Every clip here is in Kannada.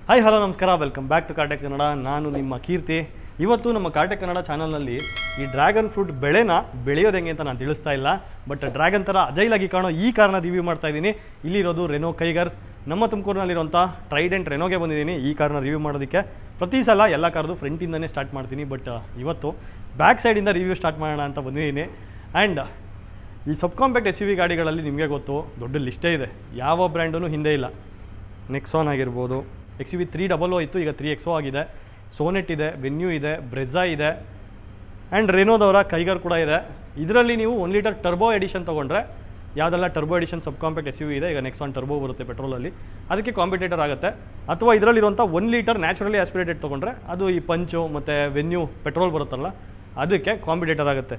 ಹಾಯ್ ಹಲೋ ನಮಸ್ಕಾರ, welcome back to cartech Kannada. ನಾನು ನಿಮ್ಮ ಕೀರ್ತಿ. ಇವತ್ತು ನಮ್ಮ ಕಾರ್ಟೆಕ್ ಕನ್ನಡ ಚಾನಲ್ನಲ್ಲಿ ಈ ಡ್ರ್ಯಾಗನ್ ಫ್ರೂಟ್ ಬೆಳೆನ ಬೆಳೆಯೋದು ಹೆಂಗೆ ಅಂತ ನಾನು ತಿಳಿಸ್ತಾ ಇಲ್ಲ, ಬಟ್ ಡ್ರ್ಯಾಗನ್ ಥರ ಅಜೈಲಾಗಿ ಕಾಣೋ ಈ ಕಾರ್ನ ರಿವ್ಯೂ ಮಾಡ್ತಾ ಇದ್ದೀನಿ. ಇಲ್ಲಿರೋದು ರೆನೋ ಕೈಗರ್. ನಮ್ಮ ತುಮಕೂರಿನಲ್ಲಿರುವಂಥ ಟ್ರೈಡೆಂಟ್ ರೆನೋಗೆ ಬಂದಿದ್ದೀನಿ ಈ ಕಾರ್ನ ರಿವ್ಯೂ ಮಾಡೋದಕ್ಕೆ. ಪ್ರತಿ ಸಲ ಎಲ್ಲ ಕಾರ್ದು ಫ್ರಂಟಿಂದನೇ ಸ್ಟಾರ್ಟ್ ಮಾಡ್ತೀನಿ, ಬಟ್ ಇವತ್ತು ಬ್ಯಾಕ್ ಸೈಡಿಂದ ರಿವ್ಯೂ ಸ್ಟಾರ್ಟ್ ಮಾಡೋಣ ಅಂತ ಬಂದಿದ್ದೀನಿ. ಆ್ಯಂಡ್ ಈ ಸಬ್ ಕಾಂಪ್ಯಾಕ್ಟ್ SUV ಗಾಡಿಗಳಲ್ಲಿ ನಿಮಗೆ ಗೊತ್ತು, ದೊಡ್ಡ ಲಿಸ್ಟೇ ಇದೆ, ಯಾವ ಬ್ರ್ಯಾಂಡೂ ಹಿಂದೆ ಇಲ್ಲ. ನೆಕ್ಸಾನ್ ಆಗಿರ್ಬೋದು, XUV 300 ಇತ್ತು, ಈಗ 3XO ಆಗಿದೆ. ಸೋನೆಟ್ ಇದೆ, ವೆನ್ಯೂ ಇದೆ, ಬ್ರೆಝಾ ಇದೆ, ಆ್ಯಂಡ್ ರೆನೋದವರ ಕೈಗರ್ ಕೂಡ ಇದೆ. ಇದರಲ್ಲಿ ನೀವು 1 ಲೀಟರ್ ಟರ್ಬೋ ಎಡಿಷನ್ ತೊಗೊಂಡ್ರೆ, ಯಾವುದೆಲ್ಲ ಟರ್ಬೋ ಎಡಿಷನ್ ಸಬ್ ಕಾಂಪ್ಯಾಕ್ಟ್ SUV ಇದೆ, ಈಗ ನೆಕ್ಸಾನ್ ಟರ್ಬೋ ಬರುತ್ತೆ ಪೆಟ್ರೋಲಲ್ಲಿ, ಅದಕ್ಕೆ ಕಾಂಪಿಟೇಟರ್ ಆಗುತ್ತೆ. ಅಥವಾ ಇದರಲ್ಲಿರುವಂಥ 1 ಲೀಟರ್ ನ್ಯಾಚುರಲಿ ಆಸ್ಪಿರೇಟೆಡ್ ತೊಗೊಂಡ್ರೆ ಅದು ಈ ಪಂಚು ಮತ್ತು ವೆನ್ಯೂ ಪೆಟ್ರೋಲ್ ಬರುತ್ತಲ್ಲ, ಅದಕ್ಕೆ ಕಾಂಪಿಟೇಟರ್ ಆಗುತ್ತೆ.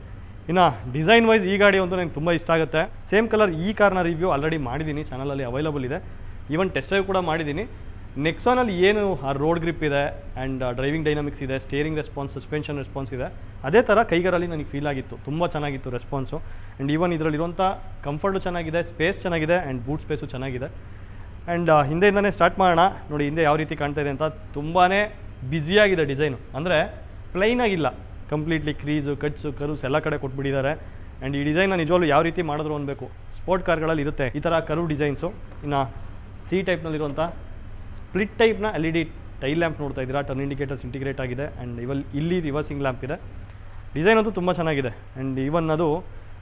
ಇನ್ನು ಡಿಸೈನ್ ವೈಸ್ ಈ ಗಾಡಿ ಅಂತೂ ನನಗೆ ತುಂಬ ಇಷ್ಟ ಆಗುತ್ತೆ. ಸೇಮ್ ಕಲರ್ ಈ ಕಾರ್ನ ರಿವ್ಯೂ ಆಲ್ರೆಡಿ ಮಾಡಿದ್ದೀನಿ, ಚಾನಲಲ್ಲಿ ಅವೈಲಬಲ್ ಇದೆ. ಈವನ್ ಟೆಸ್ಟ್ ಡ್ರೈವ್ ಕೂಡ ಮಾಡಿದ್ದೀನಿ. ನೆಕ್ಸಾನಲ್ಲಿ ಏನು ಆ ರೋಡ್ ಗ್ರಿಪ್ ಇದೆ ಆ್ಯಂಡ್ ಡ್ರೈವಿಂಗ್ ಡೈನಾಮಿಕ್ಸ್ ಇದೆ, ಸ್ಟೇರಿಂಗ್ ರೆಸ್ಪಾನ್ಸ್, ಸಸ್ಪೆನ್ಷನ್ ರೆಸ್ಪಾನ್ಸ್ ಇದೆ, ಅದೇ ಥರ ಕೈಗರಲ್ಲಿ ನನಗೆ ಫೀಲ್ ಆಗಿತ್ತು. ತುಂಬ ಚೆನ್ನಾಗಿತ್ತು ರೆಸ್ಪಾನ್ಸು. ಆ್ಯಂಡ್ ಈವನ್ ಇದರಲ್ಲಿರುವಂಥ ಕಂಫರ್ಟು ಚೆನ್ನಾಗಿದೆ, ಸ್ಪೇಸ್ ಚೆನ್ನಾಗಿದೆ, ಆ್ಯಂಡ್ ಬೂಟ್ ಸ್ಪೇಸು ಚೆನ್ನಾಗಿದೆ. ಆ್ಯಂಡ್ ಹಿಂದೆಯಿಂದನೇ ಸ್ಟಾರ್ಟ್ ಮಾಡೋಣ. ನೋಡಿ ಹಿಂದೆ ಯಾವ ರೀತಿ ಕಾಣ್ತಾ ಇದೆ ಅಂತ. ತುಂಬಾ ಬ್ಯುಸಿಯಾಗಿದೆ ಡಿಸೈನು, ಅಂದರೆ ಪ್ಲೈನಾಗಿಲ್ಲ, ಕಂಪ್ಲೀಟ್ಲಿ ಕ್ರೀಸು, ಕಟ್ಸು, ಕರ್ವ್ಸ್ ಎಲ್ಲ ಕಡೆ ಕೊಟ್ಬಿಟ್ಟಿದ್ದಾರೆ. ಆ್ಯಂಡ್ ಈ ಡಿಸೈನ್ನ ನಿಜವಾಗ್ಲೂ ಯಾವ ರೀತಿ ಮಾಡಿದ್ರು ಅನ್ಬೇಕು. ಸ್ಪೋರ್ಟ್ ಕಾರ್ಗಳಲ್ಲಿ ಇರುತ್ತೆ ಈ ಥರ ಕರ್ವ್ ಡಿಸೈನ್ಸು. ಇನ್ನು ಸಿ ಟೈಪ್ನಲ್ಲಿರುವಂಥ ಸ್ಪ್ಲಿಟ್ ಟೈಪ್ನ LED ಟೈಲ್ ಲ್ಯಾಂಪ್ ನೋಡ್ತಾ ಇದ್ದೀರಾ, ಟರ್ನ್ ಇಂಡಿಕೇಟರ್ಸ್ ಇಂಟಿಗ್ರೇಟ್ ಆಗಿದೆ. ಆ್ಯಂಡ್ ಇಲ್ಲಿ ರಿವರ್ಸಿಂಗ್ ಲ್ಯಾಂಪ್ ಇದೆ. ಡಿಸೈನ್ ಅಂತೂ ತುಂಬ ಚೆನ್ನಾಗಿದೆ. ಆ್ಯಂಡ್ ಈವನ್ ಅದು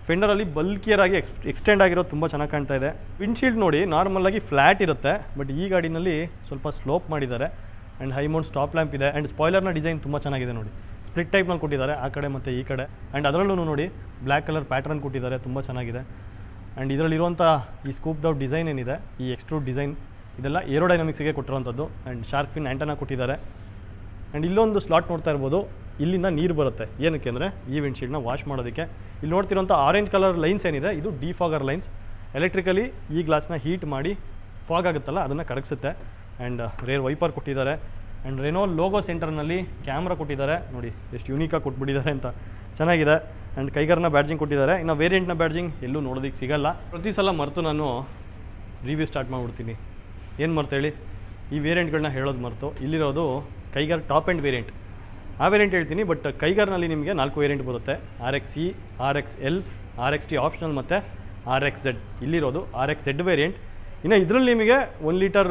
ಫೆಂಡರಲ್ಲಿ ಬಲ್ಕಿಯರ್ ಆಗಿ ಎಕ್ಸ್ಟೆಂಡ್ ಆಗಿರೋದು ತುಂಬ ಚೆನ್ನಾಗಿ ಕಾಣ್ತಾ ಇದೆ. ವಿಂಡ್ಶೀಲ್ಡ್ ನೋಡಿ ನಾರ್ಮಲಾಗಿ ಫ್ಲ್ಯಾಟ್ ಇರುತ್ತೆ, ಬಟ್ ಈ ಗಾಡಿನಲ್ಲಿ ಸ್ವಲ್ಪ ಸ್ಲೋಪ್ ಮಾಡಿದ್ದಾರೆ. And high Mount stop lamp ಇದೆ. ಆ್ಯಂಡ್ ಸ್ಪಾಯ್ಲರ್ನ ಡಿಸೈನ್ ತುಂಬ ಚೆನ್ನಾಗಿದೆ ನೋಡಿ, ಸ್ಪ್ಲಿಟ್ ಟೈಪ್ನಲ್ಲಿ ಕೊಟ್ಟಿದ್ದಾರೆ ಆ ಕಡೆ ಮತ್ತು ಈ ಕಡೆ. ಆ್ಯಂಡ್ ಅದರಲ್ಲೂ ನೋಡಿ ಬ್ಲ್ಯಾಕ್ ಕಲರ್ ಪ್ಯಾಟ್ರನ್ ಕೊಟ್ಟಿದ್ದಾರೆ, ತುಂಬ ಚೆನ್ನಾಗಿದೆ. ಆ್ಯಂಡ್ ಇದರಲ್ಲಿರುವಂಥ ಈ ಸ್ಕೂಪ್ಡ್ ಔಟ್ ಡಿಸೈನ್ ಏನಿದೆ, ಈ ಎಕ್ಸ್ಟ್ರೂಡ್ ಡಿಸೈನ್, ಇದೆಲ್ಲ ಏರೋಡೈನಮಿಕ್ಸಿಗೆ ಕೊಟ್ಟಿರೋಂಥದ್ದು. ಆ್ಯಂಡ್ ಶಾರ್ಕ್ ಫಿನ್ ಆ್ಯಂಟನ ಕೊಟ್ಟಿದ್ದಾರೆ. ಆ್ಯಂಡ್ ಇಲ್ಲೊಂದು ಸ್ಲಾಟ್ ನೋಡ್ತಾ ಇರ್ಬೋದು, ಇಲ್ಲಿಂದ ನೀರು ಬರುತ್ತೆ. ಏನಕ್ಕೆ ಅಂದರೆ ಈ ವಿಂಡ್ಶೀಲ್ಡ್ನ ವಾಶ್ ಮಾಡೋದಕ್ಕೆ. ಇಲ್ಲಿ ನೋಡ್ತಿರೋಂಥ ಆರೆಂಜ್ ಕಲರ್ ಲೈನ್ಸ್ ಏನಿದೆ, ಇದು ಡಿಫಾಗರ್ ಲೈನ್ಸ್. ಎಲೆಕ್ಟ್ರಿಕಲಿ ಈ ಗ್ಲಾಸ್ನ ಹೀಟ್ ಮಾಡಿ ಫಾಗ್ ಆಗುತ್ತಲ್ಲ, ಅದನ್ನು ಕರಗಿಸುತ್ತೆ. ಆ್ಯಂಡ್ ರೇರ್ ವೈಪರ್ ಕೊಟ್ಟಿದ್ದಾರೆ. ಆ್ಯಂಡ್ ರೆನೋ ಲೋಗೋ ಸೆಂಟರ್ನಲ್ಲಿ ಕ್ಯಾಮ್ರಾ ಕೊಟ್ಟಿದ್ದಾರೆ. ನೋಡಿ ಎಷ್ಟು ಯೂನಿಕಾಗಿ ಕೊಟ್ಬಿಟ್ಟಿದ್ದಾರೆ ಅಂತ, ಚೆನ್ನಾಗಿದೆ. ಆ್ಯಂಡ್ ಕೈಗರ್ನ ಬ್ಯಾಡ್ಜಿಂಗ್ ಕೊಟ್ಟಿದ್ದಾರೆ. ಇನ್ನು ವೇರಿಯಂಟ್ನ ಬ್ಯಾಡ್ಜಿಂಗ್ ಎಲ್ಲೂ ನೋಡೋದಕ್ಕೆ ಸಿಗಲ್ಲ. ಪ್ರತಿ ಸಲ ಮರೆತು ನಾನು ರಿವ್ಯೂ ಸ್ಟಾರ್ಟ್ ಮಾಡಿಬಿಡ್ತೀನಿ. ಏನು ಮರ್ತು ಹೇಳಿ, ಈ ವೇರಿಯಂಟ್ಗಳನ್ನ ಹೇಳೋದು ಮರೆತು. ಇಲ್ಲಿರೋದು ಕೈಗರ್ ಟಾಪ್ ಆ್ಯಂಡ್ ವೇರಿಯಂಟ್, ಆ ವೇರಿಯಂಟ್ ಹೇಳ್ತೀನಿ. ಬಟ್ ಕೈಗರ್ನಲ್ಲಿ ನಿಮಗೆ 4 ವೇರಿಯಂಟ್ ಬರುತ್ತೆ: RXE, RXL, RXT ಆಪ್ಷನಲ್ ಮತ್ತು RXZ. ಇಲ್ಲಿರೋದು RXZ ವೇರಿಯಂಟ್. ಇನ್ನು ಇದರಲ್ಲಿ ನಿಮಗೆ 1 litre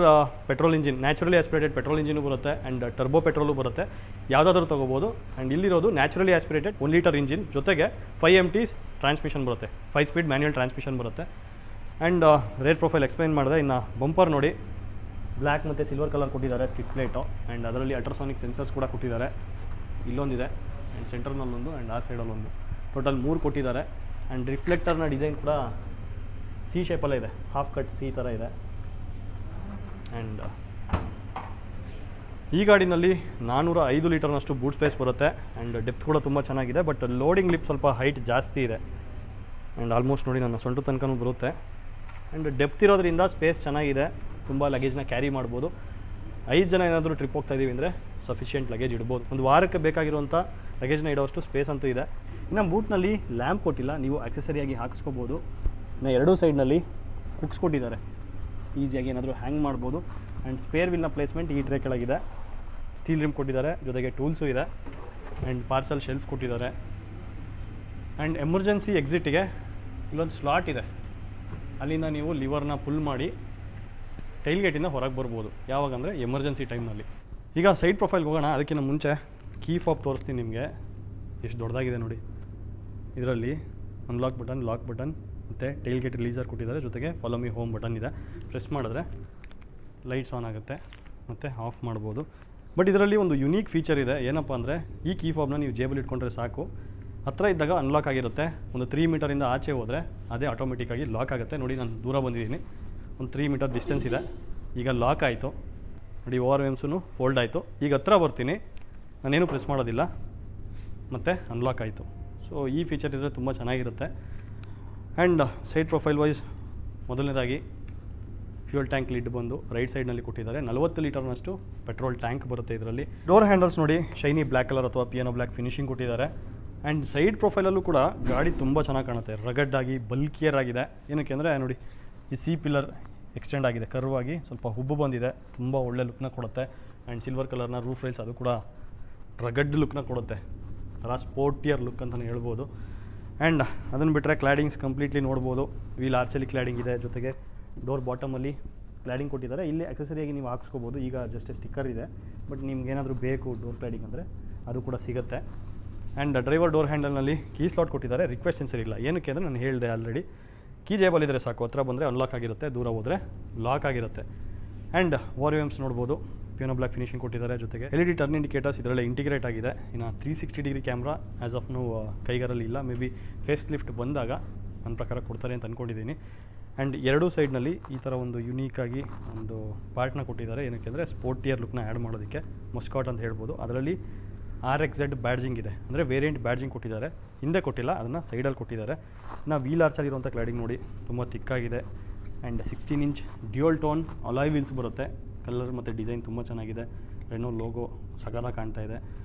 petrol engine, naturally aspirated petrol engine ಬರುತ್ತೆ. ಆ್ಯಂಡ್ ಟರ್ಬೋ ಪೆಟ್ರೋಲು ಬರುತ್ತೆ, ಯಾವುದಾದ್ರೂ ತೊಗೋಬೋದು. ಆ್ಯಂಡ್ ಇಲ್ಲಿರೋದು ನ್ಯಾಚುರಲಿ ಆಸ್ಪಿರೇಟೆಡ್ 1 ಲೀಟರ್ ಇಂಜಿನ್ ಜೊತೆಗೆ 5 MT ಟ್ರಾನ್ಸ್ಮಿಷನ್ ಬರುತ್ತೆ, 5 ಸ್ಪೀಡ್ ಮ್ಯಾನ್ಯುಯಲ್ ಟ್ರಾನ್ಸ್ಮಿಷನ್ ಬರುತ್ತೆ. ಆ್ಯಂಡ್ ರೇಟ್ ಪ್ರೊಫೈಲ್ ಎಕ್ಸ್ಪ್ಲೈನ್ ಮಾಡಿದೆ. ಇನ್ನು ಬಂಪರ್ ನೋಡಿ, ಬ್ಲ್ಯಾಕ್ ಮತ್ತು ಸಿಲ್ವರ್ ಕಲರ್ ಕೊಟ್ಟಿದ್ದಾರೆ ಸ್ಟಿಕ್ ಪ್ಲೇಟು. ಆ್ಯಂಡ್ ಅದರಲ್ಲಿ ಅಲ್ಟ್ರಾಸಾನಿಕ್ ಸೆನ್ಸರ್ಸ್ ಕೂಡ ಕೊಟ್ಟಿದ್ದಾರೆ. ಇಲ್ಲೊಂದಿದೆ, ಆ್ಯಂಡ್ ಸೆಂಟರ್ನಲ್ಲೊಂದು, ಆ್ಯಂಡ್ ಆ ಸೈಡಲ್ಲೊಂದು, ಟೋಟಲ್ 3 ಕೊಟ್ಟಿದ್ದಾರೆ. ಆ್ಯಂಡ್ ರಿಫ್ಲೆಕ್ಟರ್ನ ಡಿಸೈನ್ ಕೂಡ ಸಿ ಶೇಪಲ್ಲೇ ಇದೆ, ಹಾಫ್ ಕಟ್ ಸಿ ಥರ ಇದೆ. ಆ್ಯಂಡ್ ಈ ಗಾಡಿನಲ್ಲಿ 405 ಲೀಟರ್ನಷ್ಟು ಬೂಟ್ ಸ್ಪೇಸ್ ಬರುತ್ತೆ. ಆ್ಯಂಡ್ ಡೆಪ್ತ್ ಕೂಡ ತುಂಬ ಚೆನ್ನಾಗಿದೆ, ಬಟ್ ಲೋಡಿಂಗ್ ಲಿಪ್ ಸ್ವಲ್ಪ ಹೈಟ್ ಜಾಸ್ತಿ ಇದೆ. ಆ್ಯಂಡ್ ಆಲ್ಮೋಸ್ಟ್ ನೋಡಿ ನನ್ನ ಸೊಂಟು ತನಕನೂ ಬರುತ್ತೆ. ಆ್ಯಂಡ್ ಡೆಪ್ತ್ ಇರೋದ್ರಿಂದ ಸ್ಪೇಸ್ ಚೆನ್ನಾಗಿದೆ, ತುಂಬ ಲಗೇಜ್ನ ಕ್ಯಾರಿ ಮಾಡ್ಬೋದು. 5 ಜನ ಏನಾದರೂ ಟ್ರಿಪ್ ಹೋಗ್ತಾ ಇದ್ದೀವಿ ಅಂದರೆ ಸಫಿಷಿಯೆಂಟ್ ಲಗೇಜ್ ಇಡ್ಬೋದು. ಒಂದು ವಾರಕ್ಕೆ ಬೇಕಾಗಿರುವಂಥ ಲಗೇಜ್ನ ಇಡೋಷ್ಟು ಸ್ಪೇಸ್ ಅಂತೂ ಇದೆ. ಇನ್ನು ಬೂಟ್ನಲ್ಲಿ ಲ್ಯಾಂಪ್ ಕೊಟ್ಟಿಲ್ಲ, ನೀವು ಆಕ್ಸೆಸರಿಯಾಗಿ ಹಾಕಿಸ್ಕೋಬೋದು. ಇನ್ನು ಎರಡೂ ಸೈಡ್ನಲ್ಲಿ ಹುಕ್ಸ್ ಕೊಟ್ಟಿದ್ದಾರೆ, ಈಸಿಯಾಗಿ ಏನಾದರೂ ಹ್ಯಾಂಗ್ ಮಾಡ್ಬೋದು. ಆ್ಯಂಡ್ ಸ್ಪೇರ್ ವಿಲ್ನ ಪ್ಲೇಸ್ಮೆಂಟ್ ಈ ಟ್ರೇ ಕೆಳಗಿದೆ. ಸ್ಟೀಲ್ ರಿಮ್ ಕೊಟ್ಟಿದ್ದಾರೆ, ಜೊತೆಗೆ ಟೂಲ್ಸು ಇದೆ. ಆ್ಯಂಡ್ ಪಾರ್ಸಲ್ ಶೆಲ್ಫ್ ಕೊಟ್ಟಿದ್ದಾರೆ. ಆ್ಯಂಡ್ ಎಮರ್ಜೆನ್ಸಿ ಎಕ್ಸಿಟಿಗೆ ಇಲ್ಲೊಂದು ಸ್ಲಾಟ್ ಇದೆ, ಅಲ್ಲಿಂದ ನೀವು ಲಿವರ್ನ ಪುಲ್ ಮಾಡಿ ಟೈಲ್ ಗೇಟಿಂದ ಹೊರಗೆ ಬರ್ಬೋದು. ಯಾವಾಗಂದರೆ ಎಮರ್ಜೆನ್ಸಿ ಟೈಮ್ನಲ್ಲಿ. ಈಗ ಸೈಡ್ ಪ್ರೊಫೈಲ್ಗೆ ಹೋಗೋಣ. ಅದಕ್ಕಿಂತ ಮುಂಚೆ ಕೀ ಫಾಬ್ ತೋರಿಸ್ತೀನಿ ನಿಮಗೆ, ಎಷ್ಟು ದೊಡ್ಡದಾಗಿದೆ ನೋಡಿ. ಇದರಲ್ಲಿ ಅನ್ಲಾಕ್ ಬಟನ್, ಲಾಕ್ ಬಟನ್ ಮತ್ತು ಟೈಲ್ ಗೇಟ್ ರಿಲೀಸರ್ ಕೊಟ್ಟಿದ್ದಾರೆ, ಜೊತೆಗೆ ಫಾಲೋ ಮಿ ಹೋಮ್ ಬಟನ್ ಇದೆ. ಪ್ರೆಸ್ ಮಾಡಿದ್ರೆ ಲೈಟ್ಸ್ ಆನ್ ಆಗುತ್ತೆ ಮತ್ತು ಆಫ್ ಮಾಡ್ಬೋದು. ಬಟ್ ಇದರಲ್ಲಿ ಒಂದು ಯುನೀಕ್ ಫೀಚರ್ ಇದೆ. ಏನಪ್ಪ ಅಂದರೆ, ಈ ಕೀ ಫಾಬ್ನ ನೀವು ಜೇಬಲ್ಲಿ ಇಟ್ಕೊಂಡ್ರೆ ಸಾಕು, ಹತ್ತಿರ ಇದ್ದಾಗ ಅನ್ಲಾಕ್ ಆಗಿರುತ್ತೆ. ಒಂದು 3 ಮೀಟರಿಂದ ಆಚೆ ಹೋದರೆ ಅದೇ ಆಟೋಮೆಟಿಕ್ಕಾಗಿ ಲಾಕ್ ಆಗುತ್ತೆ. ನೋಡಿ ನಾನು ದೂರ ಬಂದಿದ್ದೀನಿ, ಒಂದು 3 ಮೀಟರ್ ಡಿಸ್ಟೆನ್ಸ್ ಇದೆ, ಈಗ ಲಾಕ್ ಆಯಿತು ನೋಡಿ. ORMಸೂ ಫೋಲ್ಡ್ ಆಯಿತು. ಈಗ ಹತ್ರ ಬರ್ತೀನಿ, ನಾನೇನು ಪ್ರೆಸ್ ಮಾಡೋದಿಲ್ಲ, ಮತ್ತು ಅನ್ಲಾಕ್ ಆಯಿತು. ಸೊ ಈ ಫೀಚರ್ ಇದ್ದರೆ ತುಂಬ ಚೆನ್ನಾಗಿರುತ್ತೆ. ಆ್ಯಂಡ್ ಸೈಡ್ ಪ್ರೊಫೈಲ್ ವೈಸ್ ಮೊದಲನೇದಾಗಿ ಫ್ಯೂಯಲ್ ಟ್ಯಾಂಕ್ ಲಿಡ್ ಬಂದು ರೈಟ್ ಸೈಡ್ನಲ್ಲಿ ಕೊಟ್ಟಿದ್ದಾರೆ. 40 ಲೀಟರ್ನಷ್ಟು ಪೆಟ್ರೋಲ್ ಟ್ಯಾಂಕ್ ಬರುತ್ತೆ ಇದರಲ್ಲಿ. ಡೋರ್ ಹ್ಯಾಂಡಲ್ಸ್ ನೋಡಿ, ಶೈನಿ ಬ್ಲ್ಯಾಕ್ ಕಲರ್ ಅಥವಾ ಪಿಯಾನೋ ಬ್ಲ್ಯಾಕ್ ಫಿನಿಶಿಂಗ್ ಕೊಟ್ಟಿದ್ದಾರೆ. ಆ್ಯಂಡ್ ಸೈಡ್ ಪ್ರೊಫೈಲಲ್ಲೂ ಕೂಡ ಗಾಡಿ ತುಂಬ ಚೆನ್ನಾಗಿ ಕಾಣುತ್ತೆ, ರಗಡ್ ಆಗಿ ಬಲ್ಕಿಯರ್ ಆಗಿದೆ. ಏನಕ್ಕೆ ಅಂದರೆ ನೋಡಿ, ಈ ಸಿ ಪಿಲ್ಲರ್ ಎಕ್ಸ್ಟೆಂಡ್ ಆಗಿದೆ, ಕರ್ವ್ ಆಗಿ ಸ್ವಲ್ಪ ಹುಬ್ಬು ಬಂದಿದೆ, ತುಂಬ ಒಳ್ಳೆ ಲುಕ್ನ ಕೊಡುತ್ತೆ. ಆ್ಯಂಡ್ ಸಿಲ್ವರ್ ಕಲರ್ನ ರೂಫ್ ರೈಲ್ಸ್ ಅದು ಕೂಡ ರಗಡ್ ಲುಕ್ನ ಕೊಡುತ್ತೆ, ಥರ ಸ್ಪೋರ್ಟಿಯರ್ ಲುಕ್ ಅಂತಲೇ ಹೇಳ್ಬೋದು. ಆ್ಯಂಡ್ ಅದನ್ನು ಬಿಟ್ಟರೆ ಕ್ಲಾಡಿಂಗ್ಸ್ ಕಂಪ್ಲೀಟ್ಲಿ ನೋಡ್ಬೋದು. ವೀಲ್ ಆರ್ಚಲ್ಲಿ ಕ್ಲಾಡಿಂಗ್ ಇದೆ, ಜೊತೆಗೆ ಡೋರ್ ಬಾಟಮಲ್ಲಿ ಕ್ಲಾಡಿಂಗ್ ಕೊಟ್ಟಿದ್ದಾರೆ. ಇಲ್ಲಿ ಅಕ್ಸೆಸರಿಯಾಗಿ ನೀವು ಹಾಕ್ಸ್ಕೋಬೋದು. ಈಗ ಜಸ್ಟ್ ಸ್ಟಿಕ್ಕರ್ ಇದೆ, ಬಟ್ ನಿಮ್ಗೇನಾದರೂ ಬೇಕು ಡೋರ್ ಕ್ಲಾಡಿಂಗ್ ಅಂದರೆ ಅದು ಕೂಡ ಸಿಗುತ್ತೆ. ಆ್ಯಂಡ್ ಡ್ರೈವರ್ ಡೋರ್ ಹ್ಯಾಂಡಲ್ನಲ್ಲಿ ಕೀ ಸ್ಲಾಟ್ ಕೊಟ್ಟಿದ್ದಾರೆ, ರಿಕ್ವೆಸ್ಟ್ ಸೆನ್ಸರ್ ಇಲ್ಲ. ಏನಕ್ಕೆ ಅಂದರೆ ನಾನು ಹೇಳಿದೆ ಆಲ್ರೆಡಿ, ಕೀ ಜೇಬಲ್ ಇದ್ದರೆ ಸಾಕು, ಹತ್ರ ಬಂದರೆ ಅನ್ಲಾಕ್ ಆಗಿರುತ್ತೆ, ದೂರ ಹೋದರೆ ಲಾಕ್ ಆಗಿರುತ್ತೆ. ಆ್ಯಂಡ್ ವಾರಿಯಮ್ಸ್ ನೋಡ್ಬೋದು, ಪಿಯಾನೋ ಬ್ಲ್ಯಾಕ್ ಫಿನಿಶಿಂಗ್ ಕೊಟ್ಟಿದ್ದಾರೆ. ಜೊತೆಗೆ LED ಟರ್ನ್ ಇಂಡಿಕೇಟರ್ಸ್ ಇದರಲ್ಲೇ ಇಂಟಿಗ್ರೇಟ್ ಆಗಿದೆ. ಇನ್ನು 360 ಡಿಗ್ರಿ ಕ್ಯಾಮ್ರಾ ಆ್ಯಸ್ ಆಫ್ ನಾವು ಕೈಗಾರಲ್ಲಿ ಇಲ್ಲ, ಮೇ ಬಿ ಫೇಸ್ ಲಿಫ್ಟ್ ಬಂದಾಗ ನನ್ನ ಪ್ರಕಾರ ಕೊಡ್ತಾರೆ ಅಂತ ಅಂದ್ಕೊಂಡಿದ್ದೀನಿ. ಆ್ಯಂಡ್ ಎರಡೂ ಸೈಡ್ನಲ್ಲಿ ಈ ಥರ ಒಂದು ಯುನೀಕಾಗಿ ಒಂದು ಪಾರ್ಟ್ನ ಕೊಟ್ಟಿದ್ದಾರೆ. ಏನಕ್ಕೆ ಅಂದರೆ ಸ್ಪೋರ್ಟಿಯರ್ ಲುಕ್ನ ಆ್ಯಡ್ ಮಾಡೋದಕ್ಕೆ, ಮಸ್ಕಾಟ್ ಅಂತ ಹೇಳ್ಬೋದು. ಅದರಲ್ಲಿ RXZ ಬ್ಯಾಡ್ಜಿಂಗ್ ಇದೆ, ಅಂದರೆ ವೇರಿಯಂಟ್ ಬ್ಯಾಡ್ಜಿಂಗ್ ಕೊಟ್ಟಿದ್ದಾರೆ, ಹಿಂದೆ ಕೊಟ್ಟಿಲ್ಲ, ಅದನ್ನು ಸೈಡಲ್ಲಿ ಕೊಟ್ಟಿದ್ದಾರೆ. ನಾವು ವೀಲ್ ಆರ್ಚಲ್ಲಿರುವಂಥ ಕ್ಲಾಡಿಂಗ್ ನೋಡಿ, ತುಂಬ ತಿಕ್ಕಾಗಿದೆ. And 16 inch dual tone alloy wheels ಬರುತ್ತೆ, ಕಲರ್ ಮತ್ತು ಡಿಸೈನ್ ತುಂಬ ಚೆನ್ನಾಗಿದೆ. ರೆನೋ ಲೋಗೋ ಸಗಲ ಕಾಣ್ತಾ ಇದೆ.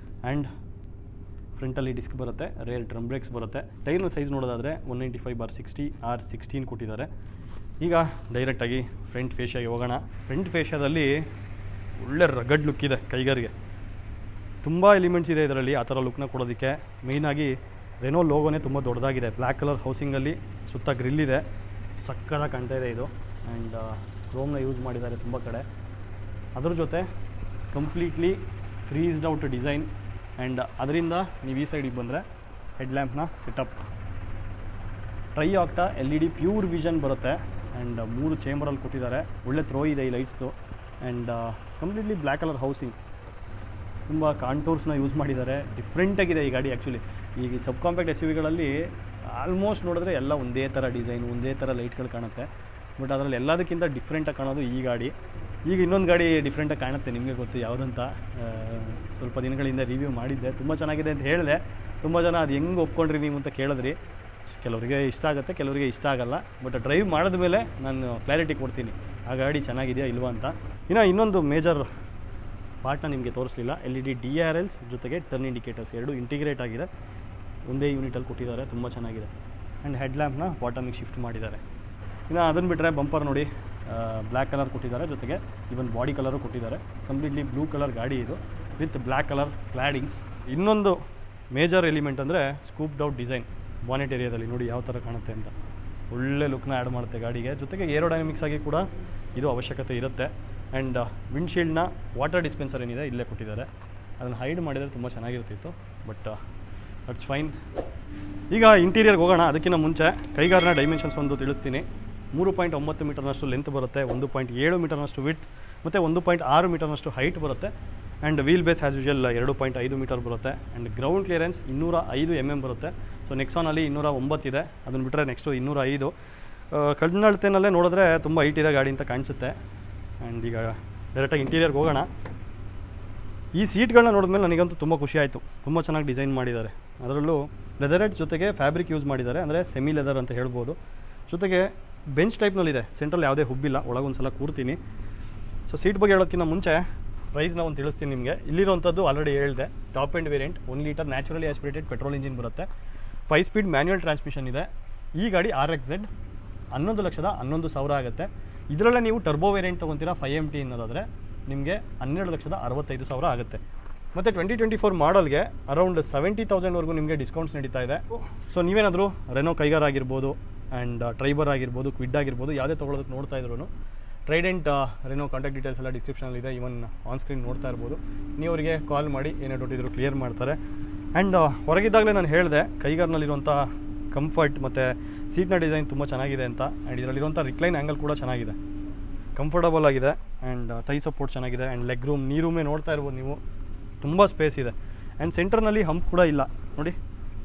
ಆ್ಯಂಡ್ ಫ್ರಂಟಲ್ಲಿ ಡಿಸ್ಕ್ ಬರುತ್ತೆ, ರೇರ್ ಡ್ರಮ್ ಬ್ರೇಕ್ಸ್ ಬರುತ್ತೆ. ಟೈರ್ನ ಸೈಜ್ ನೋಡೋದಾದರೆ 195/60 R16 ಕೊಟ್ಟಿದ್ದಾರೆ. ಈಗ ಡೈರೆಕ್ಟಾಗಿ ಫ್ರಂಟ್ ಫೇಶಿಯಾಗಿ ಹೋಗೋಣ. ಫ್ರಂಟ್ ಫೇಶಿಯಾದಲ್ಲಿ ಒಳ್ಳೆ ರಗಡ್ ಲುಕ್ ಇದೆ, ಕೈಗಾರಿಗೆ ತುಂಬ ಎಲಿಮೆಂಟ್ಸ್ ಇದೆ ಇದರಲ್ಲಿ ಆ ಥರ ಲುಕ್ನ ಕೊಡೋದಕ್ಕೆ. ಮೇಯ್ನಾಗಿ ರೆನೋ ಲೋಗೋನೇ ತುಂಬ ದೊಡ್ಡದಾಗಿದೆ, ಬ್ಲ್ಯಾಕ್ ಕಲರ್ ಹೌಸಿಂಗಲ್ಲಿ ಸುತ್ತ ಗ್ರಿಲ್ ಇದೆ, ಸಕ್ಕತ್ತಾಗಿ ಕಾಣ್ತಾ ಇದೆ ಇದು. ಆ್ಯಂಡ್ ಕ್ರೋಮ್ನ ಯೂಸ್ ಮಾಡಿದ್ದಾರೆ ತುಂಬ ಕಡೆ. ಅದ್ರ ಜೊತೆ completely freshed out design. And ಅದರಿಂದ ನೀವು ಈ ಸೈಡಿಗೆ ಬಂದರೆ ಹೆಡ್ ಲ್ಯಾಂಪ್ನ ಸೆಟಪ್ ಟ್ರೈ ಆಗ್ತಾ LED ಪ್ಯೂರ್ ವಿಷನ್ ಬರುತ್ತೆ. ಆ್ಯಂಡ್ 3 ಚೇಂಬರಲ್ಲಿ ಕೊಟ್ಟಿದ್ದಾರೆ, ಒಳ್ಳೆ ಥ್ರೋ ಇದೆ ಈ ಲೈಟ್ಸ್ದು. And completely black colour housing, ತುಂಬ ಕಾಂಟೂರ್ಸ್ನ ಯೂಸ್ ಮಾಡಿದ್ದಾರೆ. ಡಿಫ್ರೆಂಟಾಗಿದೆ ಈ ಗಾಡಿ. ಆ್ಯಕ್ಚುಲಿ ಈಗ ಸಬ್ ಕಾಂಪ್ಯಾಕ್ಟ್ SUVಗಳಲ್ಲಿ ಆಲ್ಮೋಸ್ಟ್ ನೋಡಿದ್ರೆ ಎಲ್ಲ ಒಂದೇ ಥರ ಡಿಸೈನ್, ಒಂದೇ ಥರ ಲೈಟ್ಗಳು ಕಾಣುತ್ತೆ. ಬಟ್ ಅದರಲ್ಲಿ ಎಲ್ಲದಕ್ಕಿಂತ ಡಿಫ್ರೆಂಟಾಗಿ ಕಾಣೋದು ಈ ಗಾಡಿ. ಈಗ ಇನ್ನೊಂದು ಗಾಡಿ ಡಿಫ್ರೆಂಟಾಗಿ ಕಾಣುತ್ತೆ, ನಿಮಗೆ ಗೊತ್ತು ಯಾವುದಂತ. ಸ್ವಲ್ಪ ದಿನಗಳಿಂದ ರಿವ್ಯೂ ಮಾಡಿದ್ದೆ, ತುಂಬ ಚೆನ್ನಾಗಿದೆ ಅಂತ ಹೇಳಿದೆ. ತುಂಬ ಜನ ಅದು ಹೆಂಗೆ ಒಪ್ಕೊಂಡ್ರಿ ನೀವು ಅಂತ ಕೇಳಿದ್ರಿ. ಕೆಲವರಿಗೆ ಇಷ್ಟ ಆಗುತ್ತೆ, ಕೆಲವರಿಗೆ ಇಷ್ಟ ಆಗಲ್ಲ. ಬಟ್ ಡ್ರೈವ್ ಮಾಡಿದ ಮೇಲೆ ನಾನು ಕ್ಲಾರಿಟಿ ಕೊಡ್ತೀನಿ ಆ ಗಾಡಿ ಚೆನ್ನಾಗಿದೆಯಾ ಇಲ್ವಾ ಅಂತ. ಇನ್ನು ಇನ್ನೊಂದು ಮೇಜರ್ ಪಾರ್ಟ್ನ ನಿಮಗೆ ತೋರಿಸಲಿಲ್ಲ, LED DRLs ಜೊತೆಗೆ ಟರ್ನ್ ಇಂಡಿಕೇಟರ್ಸ್ ಎರಡು ಇಂಟಿಗ್ರೇಟ್ ಆಗಿದೆ, ಒಂದೇ ಯೂನಿಟಲ್ಲಿ ಕೊಟ್ಟಿದ್ದಾರೆ, ತುಂಬ ಚೆನ್ನಾಗಿದೆ. ಆ್ಯಂಡ್ ಹೆಡ್ ಲ್ಯಾಂಪ್ನ ಬಾಟಮಿಗೆ ಶಿಫ್ಟ್ ಮಾಡಿದ್ದಾರೆ. ಇನ್ನು ಅದನ್ನು ಬಿಟ್ಟರೆ ಬಂಪರ್ ನೋಡಿ, ಬ್ಲ್ಯಾಕ್ ಕಲರ್ ಕೊಟ್ಟಿದ್ದಾರೆ, ಜೊತೆಗೆ ಇವನ್ ಬಾಡಿ ಕಲರು ಕೊಟ್ಟಿದ್ದಾರೆ. ಕಂಪ್ಲೀಟ್ಲಿ ಬ್ಲೂ ಕಲರ್ ಗಾಡಿ ಇದು, ವಿತ್ ಬ್ಲ್ಯಾಕ್ ಕಲರ್ ಕ್ಲಾಡಿಂಗ್ಸ್. ಇನ್ನೊಂದು ಮೇಜರ್ ಎಲಿಮೆಂಟ್ ಅಂದರೆ ಸ್ಕೂಪ್ಡ್ ಔಟ್ ಡಿಸೈನ್ ಬಾನೆಟ್ ಏರಿಯಾದಲ್ಲಿ ನೋಡಿ ಯಾವ ಥರ ಕಾಣುತ್ತೆ ಅಂತ. ಒಳ್ಳೆ ಲುಕ್ನ ಆ್ಯಡ್ ಮಾಡುತ್ತೆ ಗಾಡಿಗೆ. ಜೊತೆಗೆ ಏರೋಡೈನಮಿಕ್ಸ್ ಆಗಿ ಕೂಡ ಇದು ಅವಶ್ಯಕತೆ ಇರುತ್ತೆ. ಆ್ಯಂಡ್ ವಿಂಡ್ಶೀಲ್ಡ್ನ ವಾಟರ್ ಡಿಸ್ಪೆನ್ಸರ್ ಏನಿದೆ ಇಲ್ಲೇ ಕೊಟ್ಟಿದ್ದಾರೆ, ಅದನ್ನು ಹೈಡ್ ಮಾಡಿದರೆ ತುಂಬ ಚೆನ್ನಾಗಿರ್ತಿತ್ತು, ಬಟ್ ದಟ್ಸ್ ಫೈನ್. ಈಗ ಇಂಟೀರಿಯರ್ಗೆ ಹೋಗೋಣ. ಅದಕ್ಕಿಂತ ಮುಂಚೆ ಕೈಗಾರನ ಡೈಮೆನ್ಷನ್ಸ್ ಒಂದು ತಿಳಿಸ್ತೀನಿ. 3.9 ಮೀಟರ್ನಷ್ಟು ಲೆಂತ್ ಬರುತ್ತೆ, 1.7 ಮೀಟರ್ನಷ್ಟು ವಿಡ್ತ್ ಮತ್ತು 1.6 ಮೀಟರ್ನಷ್ಟು ಹೈಟ್ ಬರುತ್ತೆ. And wheel base as usual 2.5 metre ಬರುತ್ತೆ. ಆ್ಯಂಡ್ ಗ್ರೌಂಡ್ ಕ್ಲಿಯರೆನ್ಸ್ 205 mm ಬರುತ್ತೆ. ಸೊ ನೆಕ್ಸಾನಲ್ಲಿ 209 ಇದೆ, ಅದನ್ನು ಬಿಟ್ಟರೆ ನೆಕ್ಸ್ಟು 205. ಕಣ್ಣಳತೆನಲ್ಲೇ ನೋಡಿದ್ರೆ ತುಂಬ ಹೈಟ್ ಇದೆ ಗಾಡಿ ಅಂತ ಕಾಣಿಸುತ್ತೆ. ಆ್ಯಂಡ್ ಈಗ ಡೈರೆಕ್ಟಾಗಿ ಇಂಟೀರಿಯರ್ಗೆ ಹೋಗೋಣ. ಈ ಸೀಟ್ಗಳನ್ನ ನೋಡಿದ್ಮೇಲೆ ನನಗಂತೂ ತುಂಬ ಖುಷಿ ಆಯಿತು, ತುಂಬ ಚೆನ್ನಾಗಿ ಡಿಸೈನ್ ಮಾಡಿದ್ದಾರೆ. ಅದರಲ್ಲೂ ಲೆದರೆಟ್ ಜೊತೆಗೆ ಫ್ಯಾಬ್ರಿಕ್ ಯೂಸ್ ಮಾಡಿದ್ದಾರೆ, ಅಂದರೆ ಸೆಮಿ ಲೆದರ್ ಅಂತ ಹೇಳ್ಬೋದು. ಜೊತೆಗೆ ಬೆಂಚ್ ಟೈಪ್ನಲ್ಲಿದೆ, ಸೆಂಟ್ರಲ್ಲಿ ಯಾವುದೇ ಹುಬ್ಬಿಲ್ಲ. ಒಳಗೊಂದು ಸಲ ಕೂರ್ತೀನಿ. ಸೊ ಸೀಟ್ ಬಗ್ಗೆ ಹೇಳೋಕ್ಕಿಂತ ಮುಂಚೆ ಪ್ರೈಸ್ನ ಒಂದು ತಿಳಿಸ್ತೀನಿ ನಿಮಗೆ. ಇಲ್ಲಿರುವಂಥದ್ದು ಆಲ್ರೆಡಿ ಹೇಳಿದೆ, top end variant 1 litre naturally aspirated petrol engine ಬರುತ್ತೆ, 5 ಸ್ಪೀಡ್ ಮ್ಯಾನ್ಯುಯಲ್ ಟ್ರಾನ್ಸ್ಮಿಷನ್ ಇದೆ. ಈ ಗಾಡಿ RXZ 11,11,000 ಆಗುತ್ತೆ. ಇದರಲ್ಲೇ ನೀವು ಟರ್ಬೋ ವೇರಿಯಂಟ್ ತೊಗೊತೀರಾ 5MT ಅನ್ನೋದಾದರೆ ನಿಮಗೆ 12,65,000 ಆಗುತ್ತೆ. ಮತ್ತು 2024 ಮಾಡಲ್ಗೆ ಅರೌಂಡ್ 70,000ವರೆಗೂ ನಿಮಗೆ ಡಿಸ್ಕೌಂಟ್ಸ್ ನಡೀತಾ ಇದೆ. ಸೊ ನೀವೇನಾದರೂ ರೆನೋ ಕೈಗಾರ್ ಆಗಿರ್ಬೋದು, ಆ್ಯಂಡ್ ಟ್ರೈಬರ್ ಆಗಿರ್ಬೋದು, ಕ್ವಿಡ್ ಆಗಿರ್ಬೋದು, ಯಾವುದೇ ತೊಗೊಳೋದಕ್ಕೆ ನೋಡ್ತಾ ಇದ್ರು ಟ್ರೈಡೆಂಟ್ ರೆನೋ ಕಾಂಟ್ಯಾಕ್ಟ್ ಡೀಟೇಲ್ಸ್ ಎಲ್ಲ ಡಿಸ್ಕ್ರಿಪ್ಷನಲ್ಲಿದೆ, ಈವನ್ ಆನ್ ಸ್ಕ್ರೀನ್ ನೋಡ್ತಾ ಇರ್ಬೋದು. ನೀವು ಅವರಿಗೆ ಕಾಲ್ ಮಾಡಿ ಏನೇ ಡೌಟ್ ಇದ್ದರೂ ಕ್ಲಿಯರ್ ಮಾಡ್ತಾರೆ. ಆ್ಯಂಡ್ ಹೊರಗಿದ್ದಾಗಲೇ ನಾನು ಹೇಳಿದೆ ಕೈಗಾರ್ನಲ್ಲಿರುವಂಥ ಕಂಫರ್ಟ್ ಮತ್ತು ಸೀಟ್ನ ಡಿಸೈನ್ ತುಂಬ ಚೆನ್ನಾಗಿದೆ ಅಂತ. ಆ್ಯಂಡ್ ಇದರಲ್ಲಿರುವಂಥ ರಿಕ್ಲೈನ್ ಆ್ಯಂಗಲ್ ಕೂಡ ಚೆನ್ನಾಗಿದೆ, ಕಂಫರ್ಟಬಲ್ ಆಗಿದೆ. ಆ್ಯಂಡ್ ಥೈ ಸಪೋರ್ಟ್ ಚೆನ್ನಾಗಿದೆ. ಆ್ಯಂಡ್ ಲೆಗ್ ರೂಮ್, ನೀ ರೂಮೇ ನೋಡ್ತಾ ಇರ್ಬೋದು ನೀವು, ತುಂಬ ಸ್ಪೇಸ್ ಇದೆ. ಆ್ಯಂಡ್ ಸೆಂಟರ್ನಲ್ಲಿ ಹಂಪ್ ಕೂಡ ಇಲ್ಲ ನೋಡಿ,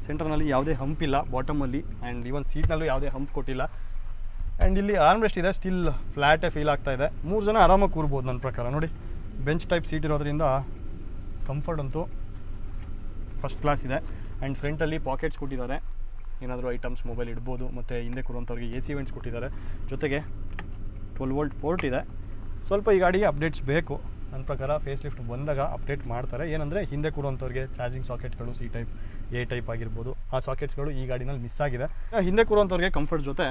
ಸೆಂಟರ್ನಲ್ಲಿ ಯಾವುದೇ ಹಂಪ್ ಇಲ್ಲ ಬಾಟಮಲ್ಲಿ. ಆ್ಯಂಡ್ ಈವನ್ ಸೀಟ್ನಲ್ಲೂ ಯಾವುದೇ ಹಂಪ್ ಕೊಟ್ಟಿಲ್ಲ. ಆ್ಯಂಡ್ ಇಲ್ಲಿ ಆರ್ಮ್ ರೆಸ್ಟ್ ಇದೆ, ಸ್ಟಿಲ್ ಫ್ಲ್ಯಾಟೇ ಫೀಲ್ ಆಗ್ತಾ ಇದೆ. 3 ಜನ ಆರಾಮಾಗಿ ಕೂರ್ಬೋದು ನನ್ನ ಪ್ರಕಾರ. ನೋಡಿ ಬೆಂಚ್ ಟೈಪ್ ಸೀಟ್ ಇರೋದ್ರಿಂದ ಕಂಫರ್ಟ್ ಅಂತೂ ಫಸ್ಟ್ ಕ್ಲಾಸ್ ಇದೆ. ಆ್ಯಂಡ್ ಫ್ರಂಟಲ್ಲಿ ಪಾಕೆಟ್ಸ್ ಕೊಟ್ಟಿದ್ದಾರೆ, ಏನಾದರೂ ಐಟಮ್ಸ್ ಮೊಬೈಲ್ ಇಡ್ಬೋದು. ಮತ್ತು ಹಿಂದೆ ಕೂರುವಂಥವ್ರಿಗೆ AC ವೆಂಟ್ಸ್ ಕೊಟ್ಟಿದ್ದಾರೆ. ಜೊತೆಗೆ 12 ವೋಲ್ಟ್ ಪೋರ್ಟ್ ಇದೆ. ಸ್ವಲ್ಪ ಈ ಗಾಡಿಗೆ ಅಪ್ಡೇಟ್ಸ್ ಬೇಕು ನನ್ನ ಪ್ರಕಾರ. ಫೇಸ್ ಲಿಫ್ಟ್ ಬಂದಾಗ ಅಪ್ಡೇಟ್ ಮಾಡ್ತಾರೆ. ಏನಂದರೆ ಹಿಂದೆ ಕೂರುವಂಥವ್ರಿಗೆ ಚಾರ್ಜಿಂಗ್ ಸಾಕೆಟ್ಗಳು C ಟೈಪ್ A ಟೈಪ್ ಆಗಿರ್ಬೋದು, ಆ ಸಾಕೆಟ್ಸ್ಗಳು ಈ ಗಾಡಿನಲ್ಲಿ ಮಿಸ್ ಆಗಿದೆ. ಹಿಂದೆ ಕೂರುವಂಥವ್ರಿಗೆ ಕಂಫರ್ಟ್ ಜೊತೆ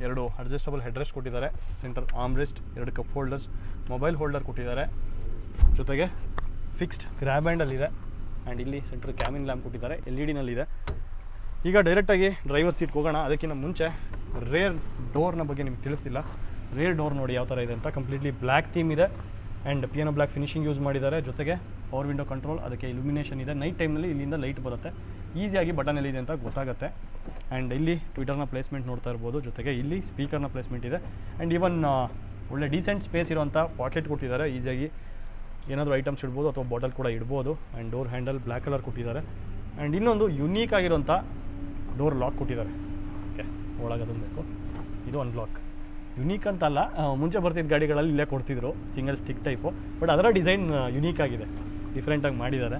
ಎರಡು ಅಡ್ಜಸ್ಟಬಲ್ ಹೆಡ್ರೆಸ್ಟ್ ಕೊಟ್ಟಿದ್ದಾರೆ, centre armrest, 2 cup holders, mobile holder ಕೊಟ್ಟಿದ್ದಾರೆ, ಜೊತೆಗೆ ಫಿಕ್ಸ್ಡ್ ಗ್ರ್ಯಾಬ್ ಹ್ಯಾಂಡಲ್ಲಿದೆ. ಆ್ಯಂಡ್ ಇಲ್ಲಿ ಸೆಂಟರ್ ಕ್ಯಾಮಿನ್ ಲ್ಯಾಂಪ್ ಕೊಟ್ಟಿದ್ದಾರೆ, LED-ನಲ್ಲಿದೆ. ಈಗ ಡೈರೆಕ್ಟಾಗಿ ಡ್ರೈವರ್ ಸೀಟ್ಗೆ ಹೋಗೋಣ. ಅದಕ್ಕಿಂತ ಮುಂಚೆ ರೇರ್ ಡೋರ್ನ ಬಗ್ಗೆ ನಿಮ್ಗೆ ತಿಳಿಸ್ತಿಲ್ಲ. ರೇರ್ ಡೋರ್ ನೋಡಿ ಯಾವ ಥರ ಇದೆ ಅಂತ. ಕಂಪ್ಲೀಟ್ಲಿ ಬ್ಲ್ಯಾಕ್ ಥೀಮ್ ಇದೆ and piano black finishing use ಮಾಡಿದ್ದಾರೆ. ಜೊತೆಗೆ ಪವರ್ ವಿಂಡೋ ಕಂಟ್ರೋಲ್, ಅದಕ್ಕೆ ಇಲ್ಯುಮಿನೇಷನ್ ಇದೆ. ನೈಟ್ ಟೈಮ್ನಲ್ಲಿ ಇಲ್ಲಿಂದ ಲೈಟ್ ಬರುತ್ತೆ, ಈಸಿಯಾಗಿ ಬಟನ್ ಎಲ್ಲಿದೆ ಅಂತ ಗೊತ್ತಾಗುತ್ತೆ. ಆ್ಯಂಡ್ ಇಲ್ಲಿ ಟ್ವಿಟರ್ನ ಪ್ಲೇಸ್ಮೆಂಟ್ ನೋಡ್ತಾ ಇರ್ಬೋದು. ಜೊತೆಗೆ ಇಲ್ಲಿ ಸ್ಪೀಕರ್ನ ಪ್ಲೇಸ್ಮೆಂಟ್ ಇದೆ. ಆ್ಯಂಡ್ ಈವನ್ ಒಳ್ಳೆ ಡೀಸೆಂಟ್ ಸ್ಪೇಸ್ ಇರೋಂಥ ಪಾಕೆಟ್ ಕೊಟ್ಟಿದ್ದಾರೆ, ಈಸಿಯಾಗಿ ಏನಾದರೂ ಐಟಮ್ಸ್ ಇಡ್ಬೋದು ಅಥವಾ ಬಾಟಲ್ ಕೂಡ ಇಡ್ಬೋದು. And door handle black colour ಕೊಟ್ಟಿದ್ದಾರೆ. ಆ್ಯಂಡ್ ಇನ್ನೊಂದು ಯುನೀಕ್ ಆಗಿರೋಂಥ ಡೋರ್ ಲಾಕ್ ಕೊಟ್ಟಿದ್ದಾರೆ. ಓಕೆ, ಒಳಗದೊಂದು ಬೇಕು. ಇದು ಅನ್ಲಾಕ್ ಯುನೀಕ್ ಅಂತಲ್ಲ, ಮುಂಚೆ ಬರ್ತಿದ್ದ ಗಾಡಿಗಳಲ್ಲಿ ಇಲ್ಲೇ ಕೊಡ್ತಿದ್ರು, ಸಿಂಗಲ್ ಸ್ಟಿಕ್ ಟೈಪು. ಬಟ್ ಅದರ ಡಿಸೈನ್ ಯುನೀಕ್ ಆಗಿದೆ, ಡಿಫ್ರೆಂಟಾಗಿ ಮಾಡಿದ್ದಾರೆ.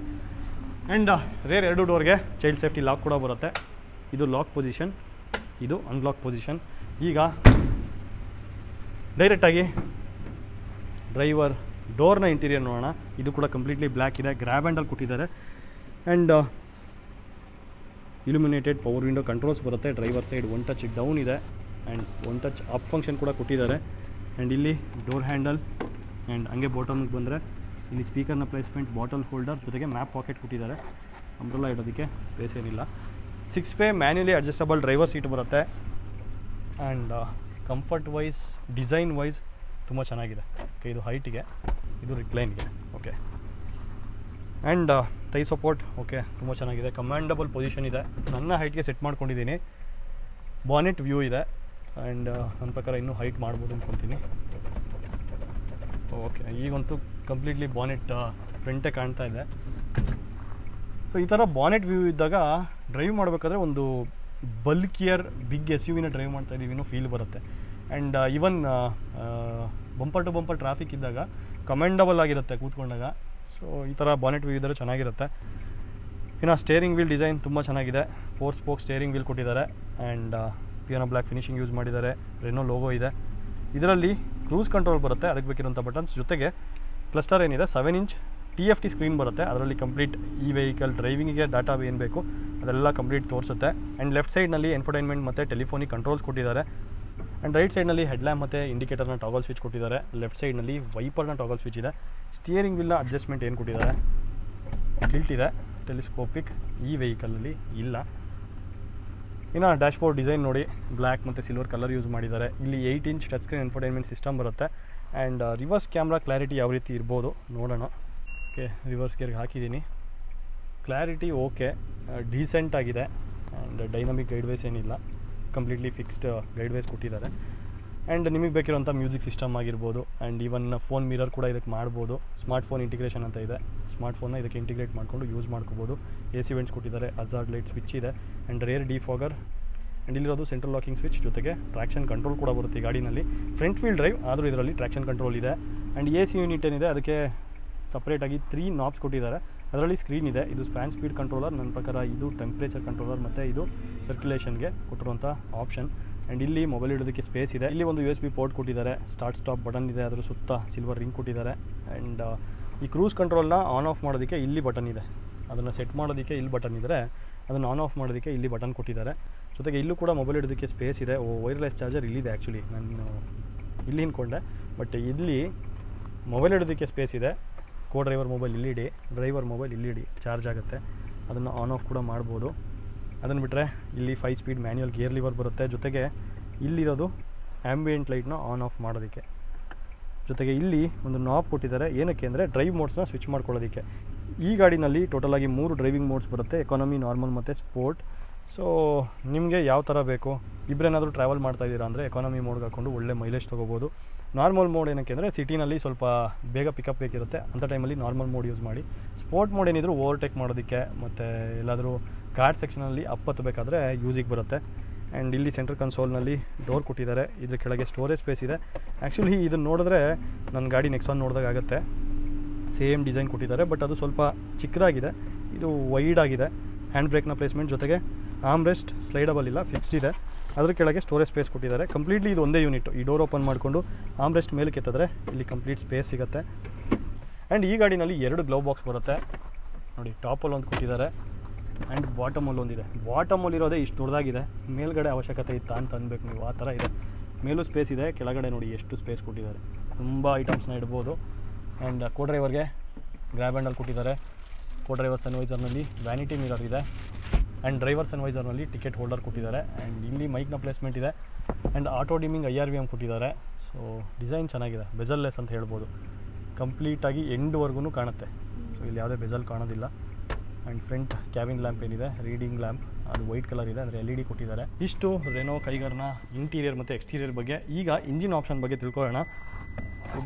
ಆ್ಯಂಡ್ ರೇರ್ 2 ಡೋರ್ಗೆ ಚೈಲ್ಡ್ ಸೇಫ್ಟಿ ಲಾಕ್ ಕೂಡ ಬರುತ್ತೆ. ಇದು ಲಾಕ್ ಪೊಸಿಷನ್, ಇದು ಅನ್ಲಾಕ್ ಪೊಸಿಷನ್. ಈಗ ಡೈರೆಕ್ಟಾಗಿ ಡ್ರೈವರ್ ಡೋರ್ನ ಇಂಟೀರಿಯರ್ ನೋಡೋಣ. ಇದು ಕೂಡ ಕಂಪ್ಲೀಟ್ಲಿ ಬ್ಲ್ಯಾಕ್ ಇದೆ, ಗ್ರ್ಯಾಬ್ ಹ್ಯಾಂಡಲ್ ಕೊಟ್ಟಿದ್ದಾರೆ. And illuminated power window controls ಬರುತ್ತೆ. ಡ್ರೈವರ್ ಸೈಡ್ 1 ಟಚ್ ಡೌನ್ ಇದೆ ಆ್ಯಂಡ್ 1 ಟಚ್ ಅಪ್ ಫಂಕ್ಷನ್ ಕೂಡ ಕೊಟ್ಟಿದ್ದಾರೆ. ಆ್ಯಂಡ್ ಇಲ್ಲಿ ಡೋರ್ ಹ್ಯಾಂಡಲ್ ಆ್ಯಂಡ್ ಹಂಗೆ ಬಾಟಮ್ಗೆ ಬಂದರೆ ಇಲ್ಲಿ ಸ್ಪೀಕರ್ನ ಪ್ಲೇಸ್ಮೆಂಟ್, ಬಾಟಲ್ ಹೋಲ್ಡರ್, ಜೊತೆಗೆ ಮ್ಯಾಪ್ ಪಾಕೆಟ್ ಕೊಟ್ಟಿದ್ದಾರೆ. ಅಂಬ್ರೆಲಾ ಇಡೋದಕ್ಕೆ ಸ್ಪೇಸ್ ಏನಿಲ್ಲ. 6 way manually adjustable driver seat ಬರುತ್ತೆ. And comfort wise, design wise ತುಂಬ ಚೆನ್ನಾಗಿದೆ. ಓಕೆ, ಇದು ಹೈಟಿಗೆ, ಇದು ರಿಕ್ಲೈನ್ಗೆ. Okay, and thigh support okay, ತುಂಬ ಚೆನ್ನಾಗಿದೆ. ಕಮಾಂಡಬಲ್ ಪೊಸಿಷನ್ ಇದೆ. ನನ್ನ ಹೈಟ್ಗೆ ಸೆಟ್ ಮಾಡ್ಕೊಂಡಿದ್ದೀನಿ. ಬಾನೆಟ್ ವ್ಯೂ ಇದೆ ಆ್ಯಂಡ್ ನನ್ನ ಪ್ರಕಾರ ಇನ್ನೂ ಹೈಟ್ ಮಾಡ್ಬೋದು ಅಂದ್ಕೊತೀನಿ. ಓಕೆ, ಈಗಂತೂ ಕಂಪ್ಲೀಟ್ಲಿ ಬಾನೆಟ್ ಫ್ರಂಟೇ ಕಾಣ್ತಾ ಇದೆ. ಸೊ ಈ ಥರ ಬಾನೆಟ್ ವ್ಯೂ ಇದ್ದಾಗ ಡ್ರೈವ್ ಮಾಡಬೇಕಾದ್ರೆ ಒಂದು ಬಲ್ಕಿಯರ್ ಬಿಗ್ SUV-ನ ಡ್ರೈವ್ ಮಾಡ್ತಾ ಇದ್ದೀವಿ ಅನ್ನೋ ಫೀಲ್ ಬರುತ್ತೆ. And even bumper to bumper traffic ಇದ್ದಾಗ ಕಮೆಂಡಬಲ್ ಆಗಿರುತ್ತೆ ಕೂತ್ಕೊಂಡಾಗ. ಸೊ ಈ ಥರ ಬಾನೆಟ್ ವ್ಯೂ ಇದ್ದರೆ ಚೆನ್ನಾಗಿರುತ್ತೆ. ಇನ್ನು ಸ್ಟೇರಿಂಗ್ ವೀಲ್ ಡಿಸೈನ್ ತುಂಬ ಚೆನ್ನಾಗಿದೆ. 4 ಸ್ಪೋಕ್ ಸ್ಟೇರಿಂಗ್ ವೀಲ್ ಕೊಟ್ಟಿದ್ದಾರೆ. And piano black finishing use ಮಾಡಿದ್ದಾರೆ. ರೆನೋ ಲೋಗೋ ಇದೆ. ಇದರಲ್ಲಿ ಕ್ರೂಸ್ ಕಂಟ್ರೋಲ್ ಬರುತ್ತೆ, ಅದಕ್ಕೆ ಬೇಕಿರೋಂಥ ಬಟನ್ಸ್. ಜೊತೆಗೆ ಕ್ಲಸ್ಟರ್ ಏನಿದೆ 7 ಇಂಚ್ TFT ಸ್ಕ್ರೀನ್ ಬರುತ್ತೆ. ಅದರಲ್ಲಿ ಕಂಪ್ಲೀಟ್ ಈ ವೆಹಿಕಲ್ ಡ್ರೈವಿಂಗಿಗೆ ಡಾಟಾ ಏನು ಬೇಕು ಅದೆಲ್ಲ ಕಂಪ್ಲೀಟ್ ತೋರಿಸುತ್ತೆ. ಆ್ಯಂಡ್ ಲೆಫ್ಟ್ ಸೈಡ್ನಲ್ಲಿ ಎನ್ಫರ್ಟೈನ್ಮೆಂಟ್ ಮತ್ತು ಟೆಲಿಫೋನಿಕ್ ಕಂಟ್ರೋಲ್ಸ್ ಕೊಟ್ಟಿದ್ದಾರೆ. ಆ್ಯಂಡ್ ರೈಟ್ ಸೈಡ್ನಲ್ಲಿ ಹೆಡ್ಲ್ಯಾಂಪ್ ಮತ್ತು ಇಂಡಿಕೇಟರ್ನ ಟಾಗಲ್ ಸ್ವಿಚ್ ಕೊಟ್ಟಿದ್ದಾರೆ. ಲೆಫ್ಟ್ ಸೈಡ್ನಲ್ಲಿ ವೈಪರ್ನ ಟಾಗಲ್ ಸ್ವಿಚ್ ಇದೆ. ಸ್ಟಿಯರಿಂಗ್ ವೀಲ್ನ ಅಡ್ಜಸ್ಟ್ಮೆಂಟ್ ಏನು ಕೊಟ್ಟಿದ್ದಾರೆ, ಟಿಲ್ಟ್ ಇದೆ. ಟೆಲಿಸ್ಕೋಪಿಕ್ ಈ ವೆಹಿಕಲಲ್ಲಿ ಇಲ್ಲ. ಇನ್ನು ಡ್ಯಾಶ್ಬೋರ್ಡ್ ಡಿಸೈನ್ ನೋಡಿ, ಬ್ಲ್ಯಾಕ್ ಮತ್ತು ಸಿಲ್ವರ್ ಕಲರ್ ಯೂಸ್ ಮಾಡಿದ್ದಾರೆ. ಇಲ್ಲಿ 8 inch touch screen entertainment system ಬರುತ್ತೆ. ಆ್ಯಂಡ್ ರಿವರ್ಸ್ ಕ್ಯಾಮ್ರಾ ಕ್ಲಾರಿಟಿ ಯಾವ ರೀತಿ ಇರ್ಬೋದು ನೋಡೋಣ. ಓಕೆ, ರಿವರ್ಸ್ ಗೇರ್ಗೆ ಹಾಕಿದ್ದೀನಿ. ಕ್ಲಾರಿಟಿ ಓಕೆ, ಡೀಸೆಂಟ್ ಆಗಿದೆ. ಆ್ಯಂಡ್ ಡೈನಮಿಕ್ ಗೈಡ್ವೇಸ್ ಏನಿಲ್ಲ, ಕಂಪ್ಲೀಟ್ಲಿ ಫಿಕ್ಸ್ಡ್ ಗೈಡ್ವೇಸ್ ಕೊಟ್ಟಿದ್ದಾರೆ. ಆ್ಯಂಡ್ ನಿಮಗೆ ಬೇಕಿರೋಂಥ ಮ್ಯೂಸಿಕ್ ಸಿಸ್ಟಮ್ ಆಗಿರ್ಬೋದು. ಆ್ಯಂಡ್ ಈವನ್ ಫೋನ್ ಮಿರರ್ ಕೂಡ ಇದಕ್ಕೆ ಮಾಡ್ಬೋದು. ಸ್ಮಾರ್ಟ್ ಫೋನ್ ಇಂಟಿಗ್ರೇಷನ್ ಅಂತ ಇದೆ, ಸ್ಮಾರ್ಟ್ ಫೋನ್ನ ಇದಕ್ಕೆ ಇಂಟಿಗ್ರೇಟ್ ಮಾಡಿಕೊಂಡು ಯೂಸ್ ಮಾಡ್ಕೋಬೋದು. AC ವೆಂಟ್ಸ್ ಕೊಟ್ಟಿದ್ದಾರೆ, ಹಜಾರ್ಡ್ ಲೈಟ್ ಸ್ವಿಚ್ ಇದೆ. And rear defogger. ಆ್ಯಂಡ್ ಇಲ್ಲಿರೋದು ಸೆಂಟ್ರಲ್ ಲಾಕಿಂಗ್ ಸ್ವಿಚ್, ಜೊತೆಗೆ ಟ್ರ್ಯಾಕ್ಷನ್ ಕಂಟ್ರೋಲ್ ಕೂಡ ಬರುತ್ತೆ ಈ ಗಾಡಿನಲ್ಲಿ. ಫ್ರಂಟ್ ವೀಲ್ ಡ್ರೈವ್ ಆದರೂ ಇದರಲ್ಲಿ ಟ್ರ್ಯಾಕ್ಷನ್ ಕಂಟ್ರೋಲ್ ಇದೆ. ಆ್ಯಂಡ್ AC ಯೂನಿಟ್ ಏನಿದೆ ಅದಕ್ಕೆ ಸಪ್ರೇಟಾಗಿ 3 ನಾಬ್ಸ್ ಕೊಟ್ಟಿದ್ದಾರೆ. ಅದರಲ್ಲಿ ಸ್ಕ್ರೀನ್ ಇದೆ. ಇದು ಫ್ಯಾನ್ ಸ್ಪೀಡ್ ಕಂಟ್ರೋಲರ್, ನನ್ನ ಪ್ರಕಾರ ಇದು ಟೆಂಪ್ರೇಚರ್ ಕಂಟ್ರೋಲರ್ ಮತ್ತು ಇದು ಸರ್ಕ್ಯುಲೇಷನ್ಗೆ ಕೊಟ್ಟಿರುವಂಥ ಆಪ್ಷನ್. ಆ್ಯಂಡ್ ಇಲ್ಲಿ ಮೊಬೈಲ್ ಇಡೋದಕ್ಕೆ ಸ್ಪೇಸ್ ಇದೆ. ಇಲ್ಲಿ ಒಂದು USB ಪೋರ್ಟ್ ಕೊಟ್ಟಿದ್ದಾರೆ. ಸ್ಟಾರ್ಟ್ ಸ್ಟಾಪ್ ಬಟನ್ ಇದೆ, ಅದರ ಸುತ್ತ ಸಿಲ್ವರ್ ರಿಂಗ್ ಕೊಟ್ಟಿದ್ದಾರೆ. ಆ್ಯಂಡ್ ಈ ಕ್ರೂಸ್ ಕಂಟ್ರೋಲ್ನ ಆನ್ ಆಫ್ ಮಾಡೋದಕ್ಕೆ ಇಲ್ಲಿ ಬಟನ್ ಇದೆ. ಅದನ್ನು ಸೆಟ್ ಮಾಡೋದಕ್ಕೆ ಇಲ್ಲಿ ಬಟನ್ ಇದ್ದರೆ, ಅದನ್ನು ಆನ್ ಆಫ್ ಮಾಡೋದಕ್ಕೆ ಇಲ್ಲಿ ಬಟನ್ ಕೊಟ್ಟಿದ್ದಾರೆ. ಜೊತೆಗೆ ಇಲ್ಲೂ ಕೂಡ ಮೊಬೈಲ್ ಇಡೋದಕ್ಕೆ ಸ್ಪೇಸ್ ಇದೆ. ವೈರ್ಲೆಸ್ ಚಾರ್ಜರ್ ಇಲ್ಲಿದೆ. ಆ್ಯಕ್ಚುಲಿ ನಾನು ಇಲ್ಲಿ ಅಂದ್ಕೊಂಡೆ, ಬಟ್ ಇಲ್ಲಿ ಮೊಬೈಲ್ ಇಡೋದಕ್ಕೆ ಸ್ಪೇಸ್ ಇದೆ. ಡ್ರೈವರ್ ಮೊಬೈಲ್ ಇಲ್ಲಿಡಿ, ಡ್ರೈವರ್ ಮೊಬೈಲ್ ಇಲ್ಲಿಡಿ, ಚಾರ್ಜ್ ಆಗುತ್ತೆ. ಅದನ್ನು ಆನ್ ಆಫ್ ಕೂಡ ಮಾಡ್ಬೋದು. ಅದನ್ನು ಬಿಟ್ಟರೆ ಇಲ್ಲಿ 5 ಸ್ಪೀಡ್ ಮ್ಯಾನ್ಯುಯಲ್ ಗೇರ್ ಲಿವರ್ ಬರುತ್ತೆ. ಜೊತೆಗೆ ಇಲ್ಲಿರೋದು ಆ್ಯಂಬಿಯೆಂಟ್ ಲೈಟ್ನ ಆನ್ ಆಫ್ ಮಾಡೋದಕ್ಕೆ. ಜೊತೆಗೆ ಇಲ್ಲಿ ಒಂದು ನಾಬ್ ಕೊಟ್ಟಿದ್ದಾರೆ. ಏನಕ್ಕೆ ಅಂದರೆ ಡ್ರೈವ್ ಮೋಡ್ಸ್ನ ಸ್ವಿಚ್ ಮಾಡ್ಕೊಳ್ಳೋದಕ್ಕೆ. ಈ ಗಾಡಿನಲ್ಲಿ ಟೋಟಲಾಗಿ 3 ಡ್ರೈವಿಂಗ್ ಮೋಡ್ಸ್ ಬರುತ್ತೆ, ಎಕಾನಮಿ, ನಾರ್ಮಲ್ ಮತ್ತು ಸ್ಪೋರ್ಟ್. ಸೊ ನಿಮಗೆ ಯಾವ ಥರ ಬೇಕು, ಇಬ್ಬರೇನಾದರೂ ಟ್ರಾವೆಲ್ ಮಾಡ್ತಾ ಇದ್ದೀರಾ ಅಂದರೆ ಎಕಾನಮಿ ಮೋಡ್ಗೆ ಹಾಕ್ಕೊಂಡು ಒಳ್ಳೆ ಮೈಲೇಜ್ ತೊಗೋಬೋದು. ನಾರ್ಮಲ್ ಮೋಡ್ ಏನಕ್ಕೆ ಅಂದರೆ ಸಿಟಿನಲ್ಲಿ ಸ್ವಲ್ಪ ಬೇಗ ಪಿಕಪ್ ಬೇಕಿರುತ್ತೆ, ಅಂಥ ಟೈಮಲ್ಲಿ ನಾರ್ಮಲ್ ಮೋಡ್ ಯೂಸ್ ಮಾಡಿ. ಸ್ಪೋರ್ಟ್ ಮೋಡ್ ಏನಿದ್ರು ಓವರ್ಟೇಕ್ ಮಾಡೋದಕ್ಕೆ ಮತ್ತು ಎಲ್ಲಾದರೂ ಘಾಟ್ ಸೆಕ್ಷನಲ್ಲಿ ಅಪ್ ಹತ್ತಬೇಕಾದ್ರೆ ಯೂಸಿಗೆ ಬರುತ್ತೆ. ಆ್ಯಂಡ್ ಇಲ್ಲಿ ಸೆಂಟ್ರ್ ಕನ್ಸೋಲ್ನಲ್ಲಿ ಡೋರ್ ಕೊಟ್ಟಿದ್ದಾರೆ. ಇದ್ರ ಕೆಳಗೆ ಸ್ಟೋರೇಜ್ ಸ್ಪೇಸ್ ಇದೆ. ಆ್ಯಕ್ಚುಲಿ ಇದನ್ನು ನೋಡಿದ್ರೆ ನನ್ನ ಗಾಡಿ ನೆಕ್ಸಾನ್ ನೋಡಿದಾಗ ಆಗುತ್ತೆ. ಸೇಮ್ ಡಿಸೈನ್ ಕೊಟ್ಟಿದ್ದಾರೆ, ಬಟ್ ಅದು ಸ್ವಲ್ಪ ಚಿಕ್ಕದಾಗಿದೆ. ಇದು ವೈಡ್ ಆಗಿದೆ. ಹ್ಯಾಂಡ್ ಬ್ರೇಕ್ನ ಪ್ಲೇಸ್ಮೆಂಟ್, ಜೊತೆಗೆ ಆರ್ಮ್ರೆಸ್ಟ್ ಸ್ಲೈಡಬಲ್ ಇಲ್ಲ, ಫಿಕ್ಸ್ಡ್ ಇದೆ. ಅದ್ರ ಕೆಳಗೆ ಸ್ಟೋರೇಜ್ ಸ್ಪೇಸ್ ಕೊಟ್ಟಿದ್ದಾರೆ. ಕಂಪ್ಲೀಟ್ಲಿ ಇದು ಒಂದೇ ಯೂನಿಟ್. ಈ ಡೋರ್ ಓಪನ್ ಮಾಡಿಕೊಂಡು ಆರ್ಮ್ರೆಸ್ಟ್ ಮೇಲೆ ಕೆತ್ತಿದ್ರೆ ಇಲ್ಲಿ ಕಂಪ್ಲೀಟ್ ಸ್ಪೇಸ್ ಸಿಗುತ್ತೆ. ಆ್ಯಂಡ್ ಈ ಗಾಡಿನಲ್ಲಿ 2 ಗ್ಲೌ ಬಾಕ್ಸ್ ಬರುತ್ತೆ ನೋಡಿ. ಟಾಪಲ್ಲಿ ಒಂದು ಕೊಟ್ಟಿದ್ದಾರೆ, ಆ್ಯಂಡ್ ಬಾಟಮಲ್ಲಿ ಒಂದಿದೆ. ಬಾಟಮಲ್ಲಿ ಇರೋದೇ ಇಷ್ಟು ದೊಡ್ಡದಾಗಿದೆ, ಮೇಲ್ಗಡೆ ಅವಶ್ಯಕತೆ ಇತ್ತಾ ಅಂತ ಅನ್ಬೇಕು ನೀವು, ಆ ಥರ ಇದೆ. ಮೇಲೂ ಸ್ಪೇಸ್ ಇದೆ, ಕೆಳಗಡೆ ನೋಡಿ ಎಷ್ಟು ಸ್ಪೇಸ್ ಕೊಟ್ಟಿದ್ದಾರೆ, ತುಂಬ ಐಟಮ್ಸ್ನ ಇಡ್ಬೋದು. ಆ್ಯಂಡ್ ಕೋ ಡ್ರೈವರ್ಗೆ ಗ್ರ್ಯಾಬ್ ಹ್ಯಾಂಡಲ್ ಕೊಟ್ಟಿದ್ದಾರೆ. ಕೋ ಡ್ರೈವರ್ ಸನ್ವೈಸರ್ನಲ್ಲಿ ವ್ಯಾನಿಟಿ ಮಿರರ್ ಇದೆ. ಆ್ಯಂಡ್ ಡ್ರೈವರ್ ಸನ್ವೈಸರ್ನಲ್ಲಿ ಟಿಕೆಟ್ ಹೋಲ್ಡರ್ ಕೊಟ್ಟಿದ್ದಾರೆ. ಆ್ಯಂಡ್ ಇಲ್ಲಿ ಮೈಕ್ನ ಪ್ಲೇಸ್ಮೆಂಟ್ ಇದೆ. ಆ್ಯಂಡ್ ಆಟೋ ಡಿಮಿಂಗ್ IRVM ಕೊಟ್ಟಿದ್ದಾರೆ. ಸೊ ಡಿಸೈನ್ ಚೆನ್ನಾಗಿದೆ, ಬೆಜಲ್ಲೆಸ್ ಅಂತ ಹೇಳ್ಬೋದು. ಕಂಪ್ಲೀಟಾಗಿ ಎಂಡ್ವರೆಗೂ ಕಾಣುತ್ತೆ. ಸೊ ಇಲ್ಲಿ ಯಾವುದೇ ಬೆಜಲ್ ಕಾಣೋದಿಲ್ಲ. ಆ್ಯಂಡ್ ಫ್ರಂಟ್ ಕ್ಯಾಬಿನ್ ಲ್ಯಾಂಪ್ ಏನಿದೆ, ರೀಡಿಂಗ್ ಲ್ಯಾಂಪ್, ಅದು ವೈಟ್ ಕಲರ್ ಇದೆ, ಅಂದರೆ LED ಕೊಟ್ಟಿದ್ದಾರೆ. ಇಷ್ಟು ರೆನೋ ಕೈಗಾರ್ನ ಇಂಟೀರಿಯರ್ ಮತ್ತು ಎಕ್ಸ್ಟೀರಿಯರ್ ಬಗ್ಗೆ. ಈಗ ಇಂಜಿನ್ ಆಪ್ಷನ್ ಬಗ್ಗೆ ತಿಳ್ಕೊಳ್ಳೋಣ.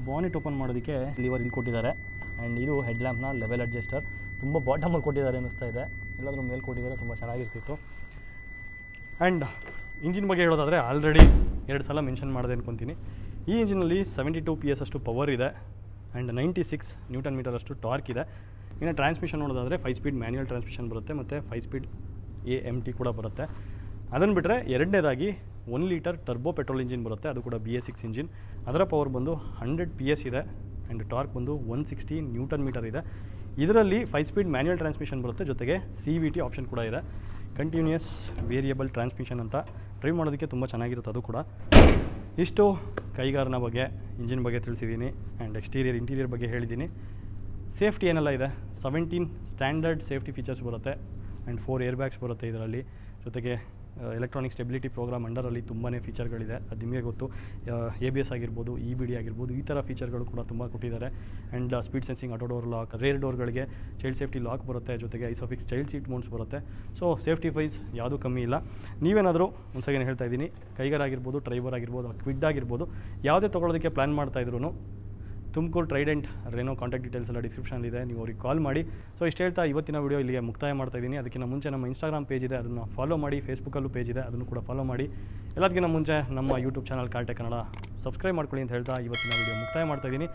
ಬಾನೆಟ್ ಓಪನ್ ಮಾಡೋದಕ್ಕೆ ಲಿವರ್ ಇಲ್ಲಿ ಕೊಟ್ಟಿದ್ದಾರೆ. ಆ್ಯಂಡ್ ಇದು ಹೆಡ್ ಲ್ಯಾಂಪ್ನ ಲೆವೆಲ್ ಅಡ್ಜಸ್ಟರ್. ತುಂಬ ಬಾಟಮಲ್ಲಿ ಕೊಟ್ಟಿದ್ದಾರೆ ಅನ್ನಿಸ್ತಾ ಇದೆ, ಎಲ್ಲಾದರೂ ಮೇಲೆ ಕೊಟ್ಟಿದ್ದಾರೆ, ತುಂಬ ಚೆನ್ನಾಗಿರ್ತಿತ್ತು. ಆ್ಯಂಡ್ ಇಂಜಿನ್ ಬಗ್ಗೆ ಹೇಳೋದಾದರೆ ಆಲ್ರೆಡಿ 2 ಸಲ ಮೆನ್ಷನ್ ಮಾಡಿದೆ ಅನ್ಕೊತೀನಿ. ಈ ಇಂಜಿನಲ್ಲಿ 72 PS ಅಷ್ಟು ಪವರ್ ಇದೆ. ಆ್ಯಂಡ್ 96 Nm ಅಷ್ಟು ಟಾರ್ಕ್ ಇದೆ. ಇನ್ನು ಟ್ರಾನ್ಸ್ಮಿಷನ್ ನೋಡೋದಾದರೆ 5 ಸ್ಪೀಡ್ ಮ್ಯಾನ್ಯುಯಲ್ ಟ್ರಾನ್ಸ್ಮಿಷನ್ ಬರುತ್ತೆ, ಮತ್ತು 5 ಸ್ಪೀಡ್ AMT ಕೂಡ ಬರುತ್ತೆ. ಅದನ್ನು ಬಿಟ್ಟರೆ ಎರಡನೇದಾಗಿ 1 ಲೀಟರ್ ಟರ್ಬೋ ಪೆಟ್ರೋಲ್ ಇಂಜಿನ್ ಬರುತ್ತೆ, ಅದು ಕೂಡ BS6 ಇಂಜಿನ್. ಅದರ ಪವರ್ ಬಂದು 100 PS ಇದೆ. ಆ್ಯಂಡ್ ಟಾರ್ಕ್ ಬಂದು 160 Nm ಇದೆ. ಇದರಲ್ಲಿ 5 ಸ್ಪೀಡ್ ಮ್ಯಾನ್ಯುಯಲ್ ಟ್ರಾನ್ಸ್ಮಿಷನ್ ಬರುತ್ತೆ, ಜೊತೆಗೆ CVT ಆಪ್ಷನ್ ಕೂಡ ಇದೆ, ಕಂಟಿನ್ಯೂಯಸ್ ವೇರಿಯಬಲ್ ಟ್ರಾನ್ಸ್ಮಿಷನ್ ಅಂತ. ಡ್ರೈವ್ ಮಾಡೋದಕ್ಕೆ ತುಂಬ ಚೆನ್ನಾಗಿರುತ್ತೆ ಅದು ಕೂಡ. ಇಷ್ಟು ಕೈಗಾರನ ಬಗ್ಗೆ, ಇಂಜಿನ್ ಬಗ್ಗೆ ತಿಳಿಸಿದ್ದೀನಿ. ಆ್ಯಂಡ್ ಇಂಟೀರಿಯರ್ ಬಗ್ಗೆ ಹೇಳಿದ್ದೀನಿ. ಸೇಫ್ಟಿ ಏನೆಲ್ಲ ಇದೆ, 17 ಸ್ಟ್ಯಾಂಡರ್ಡ್ ಸೇಫ್ಟಿ ಫೀಚರ್ಸ್ ಬರುತ್ತೆ. ಆ್ಯಂಡ್ 4 ಏರ್ ಬ್ಯಾಗ್ಸ್ ಬರುತ್ತೆ ಇದರಲ್ಲಿ. ಜೊತೆಗೆ ಎಲೆಕ್ಟ್ರಾನಿಕ್ ಸ್ಟೆಬಿಲಿಟಿ ಪ್ರೋಗ್ರಾಮ್ ಅಂಡರಲ್ಲಿ ತುಂಬಾ ಫೀಚರ್ಗಳಿದೆ, ಅದು ನಿಮಗೆ ಗೊತ್ತು. ABS ಆಗಿರ್ಬೋದು, EBD ಆಗಿರ್ಬೋದು, ಈ ಥರ ಫೀಚರ್ಗಳು ಕೂಡ ತುಂಬ ಕೊಟ್ಟಿದ್ದಾರೆ. And speed sensing, auto door lock, rear ಡೋರ್ಗಳಿಗೆ ಚೈಲ್ಡ್ ಸೇಫ್ಟಿ ಲಾಕ್ ಬರುತ್ತೆ, ಜೊತೆಗೆ ಐಸೋಫಿಕ್ಸ್ ಚೈಲ್ಡ್ ಸೀಟ್ ಮೌಂಟ್ಸ್ ಬರುತ್ತೆ. ಸೊ ಸೇಫ್ಟಿ ವೈಸ್ ಯಾವುದೂ ಕಮ್ಮಿ ಇಲ್ಲ. ನೀವೇನಾದರೂ ಒಂದ್ಸಲ ಹೇಳ್ತಾ ಇದ್ದೀನಿ, ಕೈಗಾರ ಆಗಿರ್ಬೋದು, ಡ್ರೈವರ್ ಆಗಿರ್ಬೋದು, ಕ್ವಿಡ್ ಆಗಿರ್ಬೋದು, ಯಾವುದೇ ತೊಗೊಳೋದಕ್ಕೆ ಪ್ಲ್ಯಾನ್ ಮಾಡ್ತಾಯಿದ್ರು Tumakuru trident Reno contact details ಎಲ್ಲ ಡಿಸ್ಕ್ರಿಪ್ಷನಲ್ಲಿದೆ, ನೀವು ಅವ್ರಿಗೆ ಕಾಲ್ ಮಾಡಿ. ಸೊ ಇಷ್ಟು ಹೇಳ್ತಾ ಇವತ್ತಿನ ವಿಡಿಯೋ ಇಲ್ಲಿಗೆ ಮುಕ್ತಾಯ ಮಾಡ್ತಾಯಿದ್ದೀನಿ. ಅದಕ್ಕಿಂತ ಮುಂಚೆ ನಮ್ಮ ಇನ್ಸ್ಟಾಗ್ರಾಮ್ ಪೇಜ್ ಇದೆ, ಅದನ್ನು ಫಾಲೋ ಮಾಡಿ. ಫೇಸ್ಬುಕ್ಕಲ್ಲೂ ಪೇಜ್ ಇದೆ, ಅದನ್ನು ಕೂಡ ಫಾಲೋ ಮಾಡಿ. ಎಲ್ಲದಕ್ಕಿಂತ ಮುಂಚೆ ನಮ್ಮ ಯೂಟ್ಯೂಬ್ ಚಾನಲ್ ಕಾರ್ಟೆಕ್ ಕನ್ನಡ ಸಬ್ಸ್ಕ್ರೈಬ್ ಮಾಡ್ಕೊಳ್ಳಿ ಅಂತ ಹೇಳ್ತಾ ಇವತ್ತಿನ ವಿಡಿಯೋ ಮುಕ್ತಾಯ ಮಾಡ್ತಾಯಿದ್ದೀನಿ.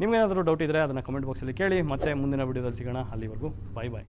ನಿಮಗೇನಾದರೂ ಡೌಟ್ ಇದ್ದರೆ ಅದನ್ನು ಕಮೆಂಟ್ ಬಾಕ್ಸಲ್ಲಿ ಕೇಳಿ. ಮತ್ತೆ ಮುಂದಿನ ವಿಡಿಯೋದಲ್ಲಿ ಸಿಗೋಣ. ಅಲ್ಲಿವರೆಗೂ ಬಾಯ್ ಬಾಯ್.